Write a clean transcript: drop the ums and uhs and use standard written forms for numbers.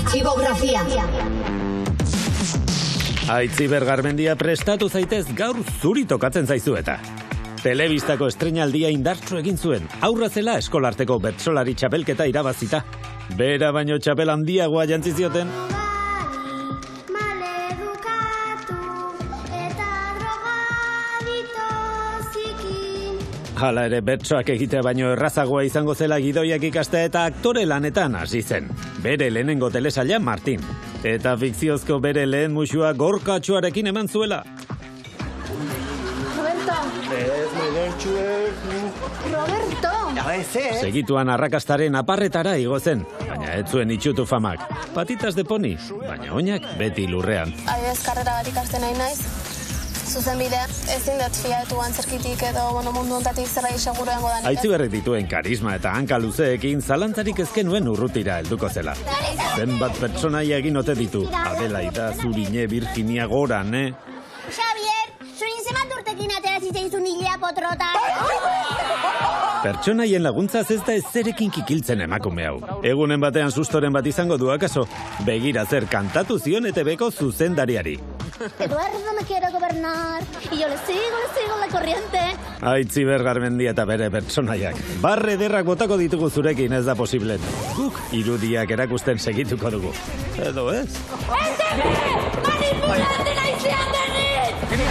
Archivografía. Aitziber Garmendia, prestatu zaitez gaur zuri tokatzen zaizu eta. Telebistako estreinaldia indartsu egin zuen, aurra zela eskolarteko bertsolari txapelketa irabazita. Bera baino txapel handiagoa jantzi zioten. Hala ere, bertsoak egitea baino errazagoa izango zela gidoiak ikastea eta aktore lanetan hasi zen. Bere lehenengo telesaila Martin. Eta fikziozko bere lehen musua gorkatxoarekin eman zuela. Roberto! Segituan arrakastaren aparretara igo zen, baina ez zuen itxutu famak. Patitas de poni, baina oinak beti lurrean. Adibidez, karrera bat ikasten nahi naiz. Zuzenbide, ezin dut fiatu antzerkitik edo mundu honetatik zerbait seguru dengo danik. Aitziberrek dituen karisma eta hanka luzeekin zalantzarik ezkenuen urrutira helduko zela. Zenbat pertsonaia egin ote ditu, Adelaida, Zurine, Virginia, Goran, Xavier, zurin zemat urtekin atera zitzaizun hilea potrota. Pertsonaien laguntzaz ez da ezerekin kikiltzen emakume hau. Egunen batean sustoren bat izango du akaso, begira zer kantatu zion ETV-ko zuzendariari. Eduardo, me quiero gobernar, y yo le sigo la corriente. Aitziber Garmendia eta bere pertsonaiak. Barre ederrak botako ditugu zurekin ez da posible. Guk irudiak erakusten segituko dugu. Edo ez? ¡Manipulante naizean denik!